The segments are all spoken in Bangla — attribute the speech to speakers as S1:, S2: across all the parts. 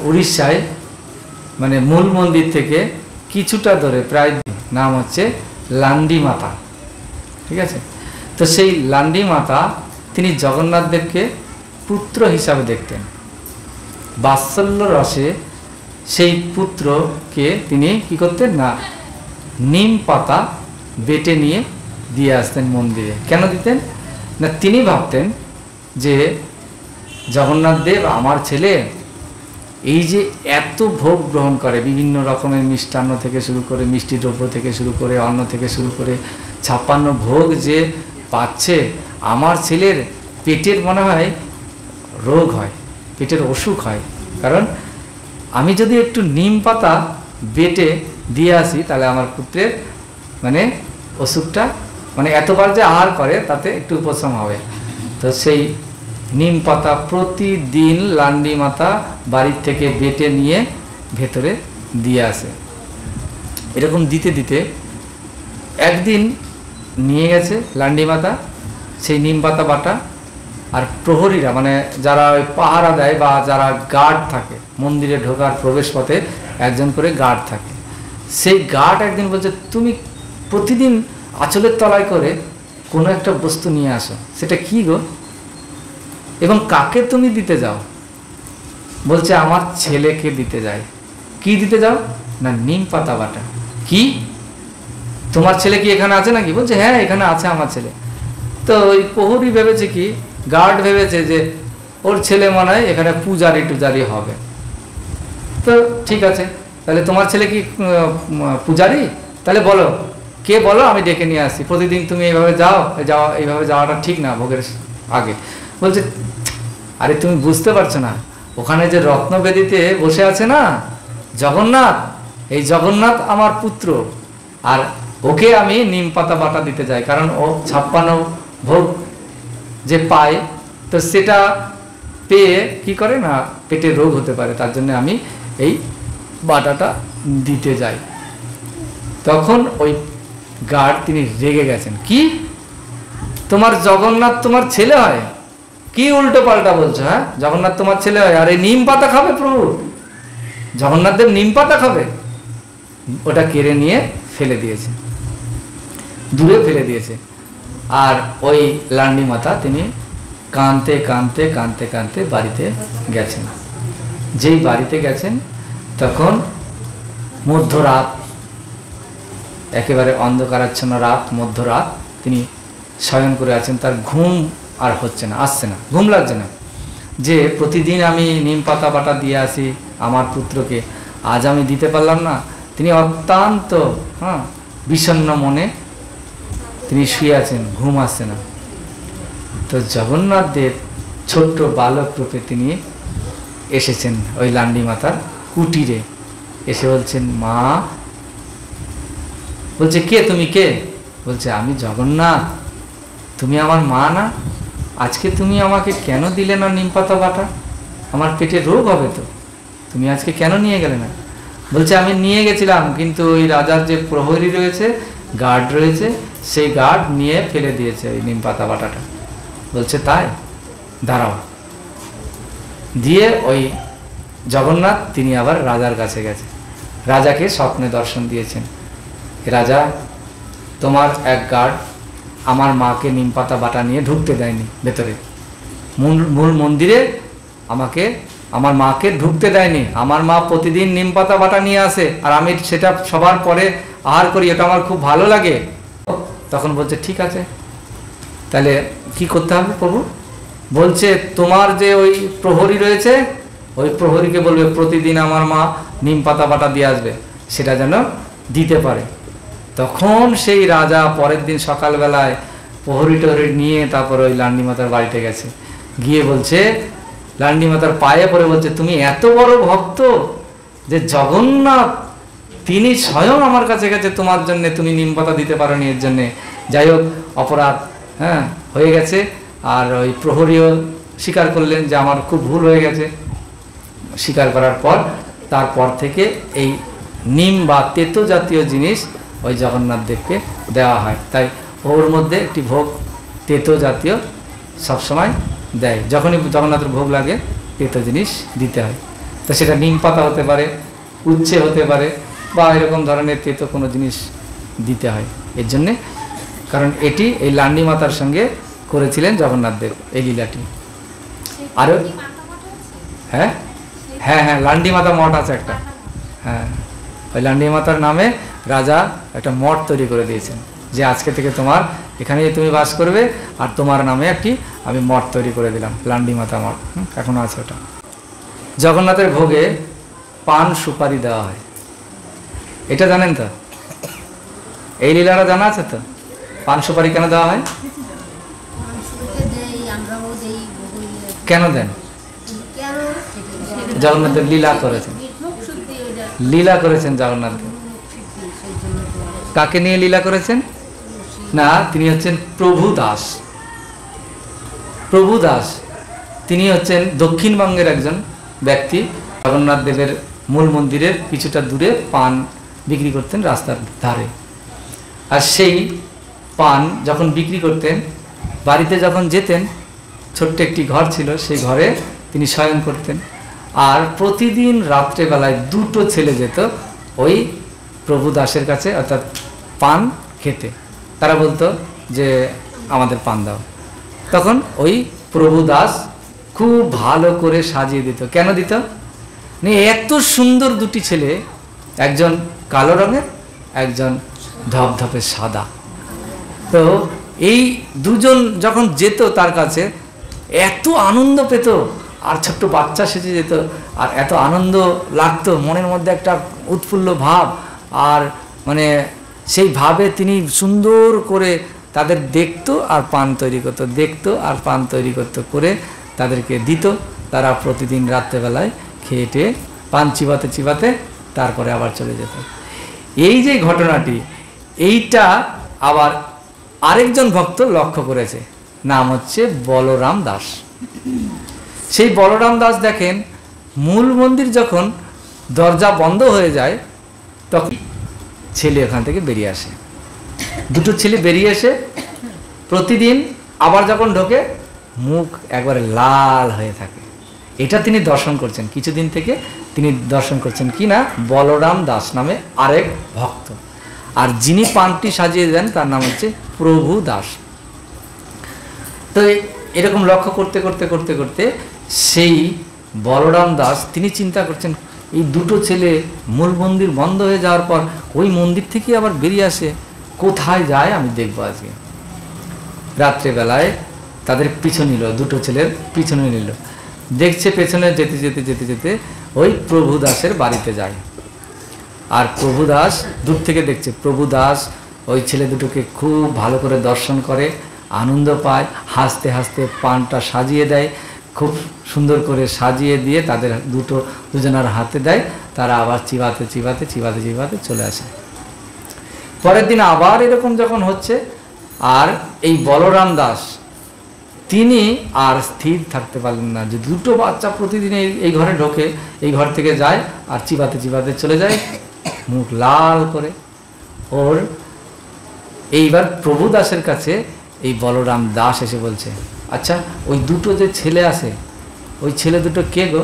S1: উড়িষ্যায় মানে মূল মন্দির থেকে কিছুটা দূরে প্রায় নাম হচ্ছে লান্ডি মাতা। ঠিক আছে, তো সেই লান্ডি মাতা তিনি জগন্নাথ দেবকে পুত্র হিসাবে দেখতেন। বাৎসল্য রসে সেই পুত্রকে তিনি কি করতেন না, নিম পাতা বেটে নিয়ে দিয়ে আসতেন মন্দিরে। কেন দিতেন না, তিনি ভাবতেন যে জগন্নাথ দেব আমার ছেলে এই যে এত ভোগ গ্রহণ করে, বিভিন্ন রকমের মিষ্টান্ন থেকে শুরু করে, মিষ্টি দ্রব্য থেকে শুরু করে, অন্ন থেকে শুরু করে 56 ভোগ যে পাচ্ছে, আমার ছেলের পেটের মনে হয় রোগ হয়, পেটের অসুখ হয়। কারণ আমি যদি একটু নিম পাতা বেটে দিয়ে আসি তাহলে আমার পুত্রের মানে অসুখটা মানে এতবার যে আহার করে তাতে একটু উপশম হবে। তো সেই নিম পাতা প্রতিদিন লান্ডি মাতা বাড়ির থেকে বেটে নিয়ে ভেতরে দিয়ে আসে। এরকম দিতে দিতে একদিন নিয়ে গেছে লান্ডি মাতা সেই নিম পাতা বাটা, আর প্রহরীরা মানে যারা ওই পাহারা দেয় বা যারা গার্ড থাকে মন্দিরে ঢোকার প্রবেশ পথে একজন করে গার্ড থাকে, সেই গার্ড একদিন বলছে তুমি প্রতিদিন আঁচলের তলায় করে কোনো একটা বস্তু নিয়ে আসো, সেটা কি গো এবং কাকে তুমি দিতে যাও? বলছে আমার ছেলেকে দিতে যাই। কি দিতে যাও না, নিম পাতা বাটা। কি তোমার ছেলে কি এখানে আছে নাকি? বলছে হ্যাঁ এখানে আছে আমার ছেলে। তো ওই প্রহরী ভেবেছে কি, গার্ড ভেবেছে যে ওর ছেলে মনে হয় এখানে পূজারি টুজারি হবে। তো ঠিক আছে, তাহলে তোমার ছেলে কি পূজারি? তাহলে বলো কে, বলো আমি ডেকে নিয়ে আসি। প্রতিদিন তুমি এইভাবে যাও, এইভাবে যাওয়াটা ঠিক না ভোগের আগে। বলছে আরে তুমি বুঝতে পারছো না, ওখানে যে রত্নবেদিতে বসে আছে না জগন্নাথ, এই জগন্নাথ আমার পুত্র, আর ওকে আমি নিম পাতা বাটা দিতে যাই। কারণ ও 56 ভোগ যে পায়, তো সেটা পেয়ে কি করে না পেটে রোগ হতে পারে, তার জন্য আমি এই বাটাটা দিতে যাই। তখন ওই গার্ড তিনি রেগে গেছেন, কি তোমার জগন্নাথ তোমার ছেলে হয়? কি উল্টো পাল্টা বলছো? হ্যাঁ, জগন্নাথ তোমার ছেলে হয় আর এই নিম পাতা খাবে? প্রভু জগন্নাথ দেব নিম পাতা খাবে? ওটা কেড়ে নিয়ে ফেলে দিয়েছে, দূরে ফেলে দিয়েছে। আর ওই লান্ডি মাতা তিনি কাঁদতে কাঁদতে কাঁদতে কাঁদতে বাড়িতে গেছেন। যেই বাড়িতে গেছেন তখন মধ্যরাত, একেবারে অন্ধকারাচ্ছন্ন রাত, মধ্যরাত, তিনি শয়ন করে আছেন। তার ঘুম আর হচ্ছে না, আসছে না, ঘুম লাগছে না। যে প্রতিদিন আমি নিম পাতা বাটা দিয়ে আসি আমার পুত্রকে, আজ আমি দিতে পারলাম না। তিনি অত্যন্ত বিষণ্ণ মনে তিনি শুয়ে আছেন, ঘুম আসছে না। তো জগন্নাথ দেব ছোট্ট বালক রূপে তিনি এসেছেন ওই লান্ডি মাতার কুটিরে। এসে বলছেন মা, বলছে কে তুমি, কে? বলছে আমি জগন্নাথ, তুমি আমার মা না? আজকে তুমি আমাকে কেন দিলে না নিম পাতা বাটা? আমার পেটে রোগ হবে তো, তুমি আজকে কেন নিয়ে গেলে না? বলছে আমি নিয়ে গেছিলাম, কিন্তু ওই রাজার যে প্রহরী রয়েছে, গার্ড রয়েছে, সেই গার্ড নিয়ে ফেলে দিয়েছে ওই নিম পাতা বাটাটা। বলছে তাই, দাঁড়াও। দিয়ে ওই জগন্নাথ তিনি আবার রাজার কাছে গেছে, রাজাকে স্বপ্নে দর্শন দিয়েছেন। রাজা, তোমার এক গার্ড আমার মাকে নিম পাতা বাটা নিয়ে ঢুকতে দেয়নি ভেতরে, মূল মন্দিরে আমাকে আমার মাকে ঢুকতে দেয়নি। আমার মা প্রতিদিন নিম পাতা বাটা নিয়ে আসে আর আমি সেটা সবার পরে আহার করি, এটা আমার খুব ভালো লাগে। তখন বলছে ঠিক আছে, তাহলে কি করতে হবে প্রভু? বলছে তোমার যে ওই প্রহরী রয়েছে, ওই প্রহরীকে বলবে প্রতিদিন আমার মা নিম পাতা বাটা দিয়ে আসবে, সেটা যেন দিতে পারে। তখন সেই রাজা পরের দিন সকালবেলায় প্রহরী টহরী নিয়ে তারপর ওই লান্ডি মাতার বাড়িতে গেছে। গিয়ে বলছে লান্ডি মাতার পায়ে পড়ে বলছে তুমি এত বড় ভক্ত যে জগন্নাথ তিনি স্বয়ং আমার কাছে গেছে তোমার জন্য, তুমি নিম পাতা দিতে পারোনি, এর জন্যে যাই হোক অপরাধ হয়ে গেছে। আর ওই প্রহরীও স্বীকার করলেন যে আমার খুব ভুল হয়ে গেছে। স্বীকার করার পর তারপর থেকে এই নিম বা তেতো জাতীয় জিনিস ওই জগন্নাথ দেবকে দেওয়া হয়। তাই ওর মধ্যে একটি ভোগ তেতো জাতীয় সবসময় দেয়, যখনই জগন্নাথের ভোগ লাগে তেতো জিনিস দিতে হয়। তো সেটা নিম পাতা হতে পারে, উচ্ছে হতে পারে, বা এরকম ধরনের তেতো কোনো জিনিস দিতে হয় এর জন্যে, কারণ এটি এই লান্ডি মাতার সঙ্গে করেছিলেন জগন্নাথ দেব এই লীলাটি। আরও হ্যাঁ হ্যাঁ হ্যাঁ লান্ডি মাতা মঠ আছে একটা, হ্যাঁ ওই লান্ডি মাতার নামে রাজা একটা মঠ তৈরি করে দিয়েছেন, যে আজকে থেকে তোমার এখানেই তুমি বাস করবে, আর তোমার নামে একটি আমি মঠ তৈরি করে দিলাম, লান্ডি মাতা মঠ, এখনো আছে ওটা। জগন্নাথের ভোগে পান সুপারি দেওয়া হয়, এটা জানেন তো? এই লীলাটা জানা আছে তো? পান সুপারি কেন দেওয়া হয়, কেন দেন? জগন্নাথের লীলা করেছেন, লীলা করেছেন জগন্নাথ। কাকে নিয়ে লীলা করেছেন? না, তিনি হচ্ছেন প্রভু দাস। প্রভু দাস তিনি হচ্ছেন দক্ষিণবঙ্গের একজন ব্যক্তি। জগন্নাথ দেবের মূল মন্দিরের কিছুটা দূরে পান বিক্রি করতেন রাস্তার ধারে, আর সেই পান যখন বিক্রি করতেন, বাড়িতে যখন যেতেন, ছোট্ট একটি ঘর ছিল, সেই ঘরে তিনি শয়ন করতেন। আর প্রতিদিন রাত্রেবেলায় দুটো ছেলে যেত ওই প্রভু দাসের কাছে, অর্থাৎ পান খেতে। তারা বলতো যে আমাদের পান দাও। তখন ওই প্রভু দাস খুব ভালো করে সাজিয়ে দিত। কেন দিত? এত সুন্দর দুটি ছেলে, একজন কালো রঙের, একজন ধপধপে সাদা। তো এই দুজন যখন যেত তার কাছে, এত আনন্দ পেত, আর ছোট্ট বাচ্চা সেজে যেত, আর এত আনন্দ লাগতো, মনের মধ্যে একটা উৎফুল্ল ভাব, আর মানে সেই ভাবে তিনি সুন্দর করে তাদের দেখতো আর পান তৈরি করতো, দেখতো আর পান তৈরি করতো, করে তাদেরকে দিত। তারা প্রতিদিন রাত্রেবেলায় খেয়ে টেয়ে পান চিবাতে চিবাতে তারপরে আবার চলে যেত। এই যে ঘটনাটি, এইটা আবার আরেকজন ভক্ত লক্ষ্য করেছে, নাম হচ্ছে বলরাম দাস। সেই বলরাম দাস দেখেন, মূল মন্দির যখন দরজা বন্ধ হয়ে যায়, তখন ছেলে ওখান থেকে বেরিয়ে আসে, দুটো ছেলে বেরিয়ে এসে প্রতিদিন আবার যখন ঢোকে, মুখ একবারে লাল হয়ে থাকে। এটা তিনি দর্শন করছেন, কিছুদিন থেকে তিনি দর্শন করছেন কি না, বলরাম দাস নামে আরেক ভক্ত। আর যিনি পানটি সাজিয়ে দেন তার নাম হচ্ছে প্রভু দাস। তো এরকম লক্ষ্য করতে করতে করতে করতে সেই বলরাম দাস তিনি চিন্তা করছেন, এই দুটো ছেলে মূল মন্দির বন্ধ হয়ে যাওয়ার পর ওই মন্দির থেকে আবার বেরিয়ে আসে, কোথায় যায় আমি দেখবো আজকে। রাত্রেবেলায় তাদের পিছু নিল, দুটো ছেলের পিছনে নিল, দেখছে পেছনে যেতে যেতে যেতে যেতে ওই প্রভু দাসের বাড়িতে যায়। আর প্রভু দাস দূর থেকে দেখছে, প্রভু দাস ওই ছেলে দুটোকে খুব ভালো করে দর্শন করে, আনন্দ পায়, হাসতে হাসতে পানটা সাজিয়ে দেয়, খুব সুন্দর করে সাজিয়ে দিয়ে তাদের দুজনের হাতে দেয়। তারা আবার চিবাতে চিবাতে চিবাতে চিবাতে চলে আসে। পরের দিন আবার এরকম যখন হচ্ছে, আর এই বলরাম দাস তিনি আর স্থির থাকতে পারলেন না, যে দুটো বাচ্চা প্রতিদিন এই ঘরে ঢোকে, এই ঘর থেকে যায় আর চিবাতে চিবাতে চলে যায়, মুখ লাল করে। ওর এইবার প্রভু দাসের কাছে এই বলরাম দাস এসে বলছে, আচ্ছা ওই দুটো যে ছেলে আছে, ওই ছেলে দুটো কে গো?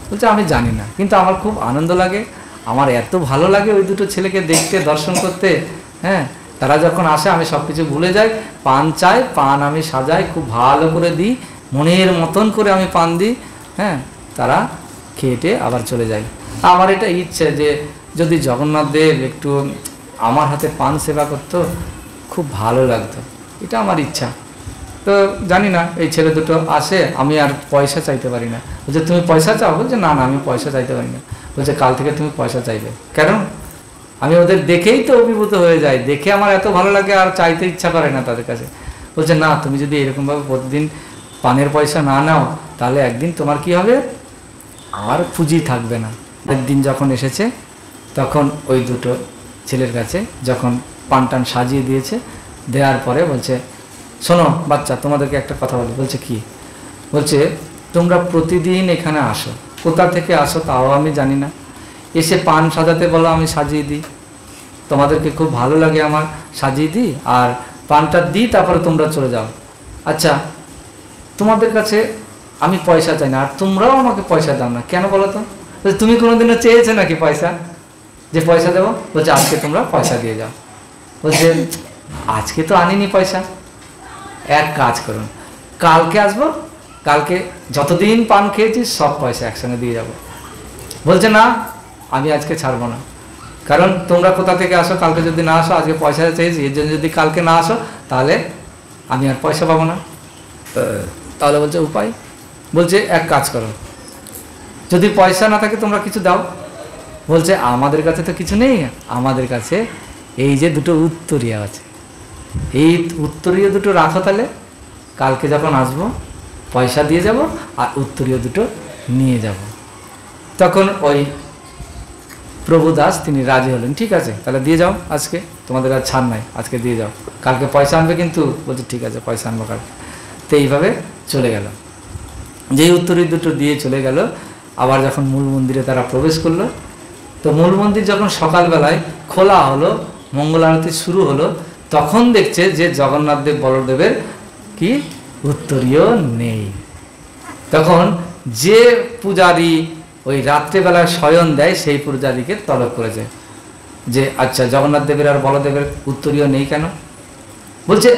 S1: বলছে আমি জানি না, কিন্তু আমার খুব আনন্দ লাগে, আমার এত ভালো লাগে ওই দুটো ছেলেকে দেখতে, দর্শন করতে। হ্যাঁ, তারা যখন আসে আমি সব কিছু ভুলে যাই, পান চাই, পান আমি সাজাই, খুব ভালো করে দিই, মনের মতন করে আমি পান দিই। হ্যাঁ, তারা খেয়ে আবার চলে যায়। আমার এটা ইচ্ছে যে যদি জগন্নাথ দেব একটু আমার হাতে পান সেবা করতো, খুব ভালো লাগতো, এটা আমার ইচ্ছা। তো জানি না, এই ছেলে দুটো আসে, আমি আর পয়সা চাইতে পারি না। বলছে তুমি পয়সা চাও? বলছে না না, আমি পয়সা চাইতে পারি না। বলছে কাল থেকে তুমি পয়সা চাইবে। কেন? আমি ওদের দেখেই তো অভিভূত হয়ে যাই, দেখে আমার এত ভালো লাগে, আর চাইতে ইচ্ছা করে না তাদের কাছে। বলছে না, তুমি যদি এরকমভাবে প্রতিদিন পানের পয়সা না নাও, তাহলে একদিন তোমার কি হবে, আর পুঁজি থাকবে না। একদিন যখন এসেছে, তখন ওই দুটো ছেলের কাছে যখন পান টান সাজিয়ে দিয়েছে, দেওয়ার পরে বলছে, শোনো বাচ্চা, তোমাদেরকে একটা কথা বলি। বলছে কি? বলছে তোমরা প্রতিদিন এখানে আসো, কোথা থেকে আসো তাও আমি জানি না, এসে পান সাজাতে বলো, আমি সাজিয়ে দিই, তোমাদেরকে খুব ভালো লাগে আমার, সাজিয়ে দিই, আর পানটা দিই, তারপরে তোমরা চলে যাও। আচ্ছা, তোমাদের কাছে আমি পয়সা চাই না, আর তোমরাও আমাকে পয়সা দাও না, কেন বলো তো? বলছে তুমি কোনোদিনও চেয়েছো নাকি পয়সা, যে পয়সা দেবো? বলছে আজকে তোমরা পয়সা দিয়ে যাও। বলছে আজকে তো আনিনি পয়সা, এক কাজ করুন, কালকে আসবো, কালকে যতদিন পান খেয়েছি সব পয়সা একসঙ্গে দিয়ে যাব। বলছে না, আমি আজকে ছাড়বো না, কারণ তোমরা কোথা থেকে আসো, কালকে যদি না আসো, আজকে পয়সা চেয়েছি, এর জন্য যদি কালকে না আসো তাহলে আমি আর পয়সা পাবো না। তাহলে বলছে উপায়, বলছে এক কাজ করো, যদি পয়সা না থাকে তোমরা কিছু দাও। বলছে আমাদের কাছে তো কিছু নেই, আমাদের কাছে এই যে দুটো উত্তরীয় আছে, এই উত্তরীয় দুটো রাখো, তাহলে কালকে যখন আসবো পয়সা দিয়ে যাব আর উত্তরীয় দুটো নিয়ে যাব। তখন ওই প্রভুদাস তিনি রাজি হলেন, ঠিক আছে তাহলে দিয়ে যাও, আজকে তোমাদের আর ছাড় নাই, আজকে দিয়ে যাও, কালকে পয়সা আনবে কিন্তু। বলছে ঠিক আছে পয়সা আনবো কালকে। তো এইভাবে চলে গেল, যেই উত্তরীয় দুটো দিয়ে চলে গেল। আবার যখন মূল মন্দিরে তারা প্রবেশ করলো, তো মূল মন্দির যখন সকালবেলায় খোলা হলো, মঙ্গল আরতি শুরু হলো, তখন দেখছে যে জগন্নাথ দেব বলদেবের কি উত্তরীয় নেই। তখন যে পূজারী ওই রাত্রেবেলায় শয়ন দেয় সেই পূজারীকে তলব করেছে যে আচ্ছা জগন্নাথ দেবের আর বলদেবের উত্তরীয় নেই কেন? বলছে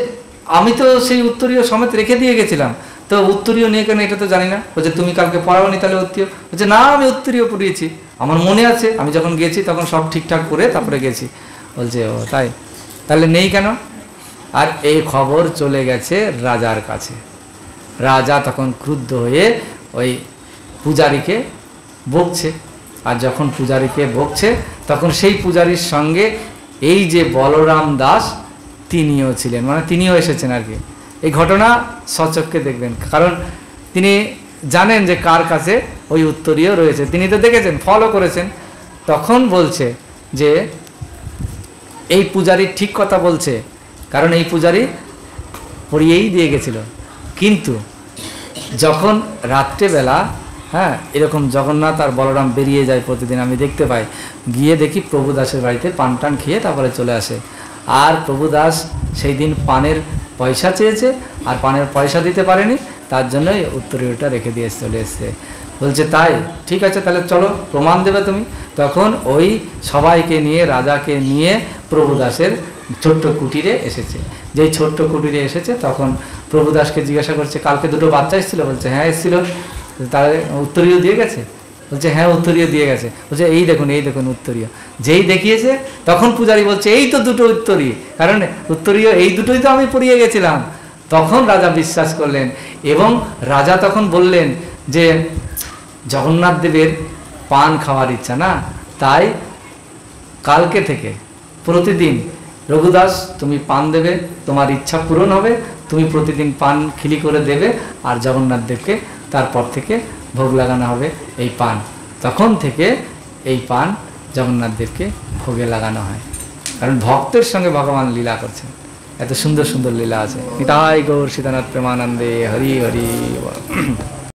S1: আমি তো সেই উত্তরীয় সমেত রেখে দিয়ে গেছিলাম, তো উত্তরীয় নেই কেন এটা তো জানি না। বলছে তুমি কালকে পড়াওনি তাহলে উত্তরীয়? বলছে না আমি উত্তরীয় পড়িয়েছি, আমার মনে আছে, আমি যখন গেছি তখন সব ঠিকঠাক করে তারপরে গেছি। বলছে ও তাই, তাহলে নেই কেন? আর এই খবর চলে গেছে রাজার কাছে। রাজা তখন ক্রুদ্ধ হয়ে ওই পূজারীকে বকছে, আর যখন পূজারীকে বকছে তখন সেই পূজারীর সঙ্গে এই যে বলরাম দাস তিনিও ছিলেন, মানে তিনিও এসেছেন আর কি। এই ঘটনা সচক্ষে দেখবেন, কারণ তিনি জানেন যে কার কাছে ওই উত্তরীয় রয়েছে, তিনি তো দেখেছেন, ফলো করেছেন। তখন বলছে যে এই পূজারী ঠিক কথা বলছে, কারণ এই পূজারী পড়িয়েই দিয়ে গেছিল, কিন্তু যখন রাত্রেবেলা হ্যাঁ এরকম জগন্নাথ আর বলরাম বেরিয়ে যায় প্রতিদিন, আমি দেখতে পাই, গিয়ে দেখি প্রভুদাসের বাড়িতে পান টান খেয়ে তারপরে চলে আসে। আর প্রভুদাস সেই দিন পানের পয়সা চেয়েছে, আর পানের পয়সা দিতে পারেনি, তার জন্যই উত্তরীয়টা রেখে দিয়ে চলে এসছে। বলছে তাই, ঠিক আছে তাহলে চলো প্রমাণ দেবে তুমি। তখন ওই সবাইকে নিয়ে, রাজাকে নিয়ে প্রভুদাসের ছোট্ট কুটিরে এসেছে। যেই ছোট্ট কুটিরে এসেছে তখন প্রভুদাসকে জিজ্ঞাসা করছে কালকে দুটো বাচ্চা এসেছিল? বলছে হ্যাঁ এসেছিল। তার উত্তরীয় দিয়ে গেছে? বলছে হ্যাঁ উত্তরীয় দিয়ে গেছে। বলছে এই দেখুন উত্তরীয়। যেই দেখিয়েছে তখন পূজারী বলছে এই তো দুটো উত্তরীয়, কারণ উত্তরীয় এই দুটোই তো আমি পড়িয়ে গেছিলাম। তখন রাজা বিশ্বাস করলেন, এবং রাজা তখন বললেন যে জগন্নাথ দেবের পান খাওয়ার ইচ্ছা না, তাই কালকে থেকে প্রতিদিন রঘুদাস তুমি পান দেবে, তোমার ইচ্ছা পূরণ হবে, তুমি প্রতিদিন পান খিলি করে দেবে, আর জগন্নাথ দেবকে তারপর থেকে ভোগ লাগানো হবে এই পান। তখন থেকে এই পান জগন্নাথ দেবকে ভোগে লাগানো হয়, কারণ ভক্তের সঙ্গে ভগবান লীলা করছেন, এত সুন্দর সুন্দর লীলা আছে। নিতাই গৌর সীতানাথ প্রেমানন্দে হরি হরি।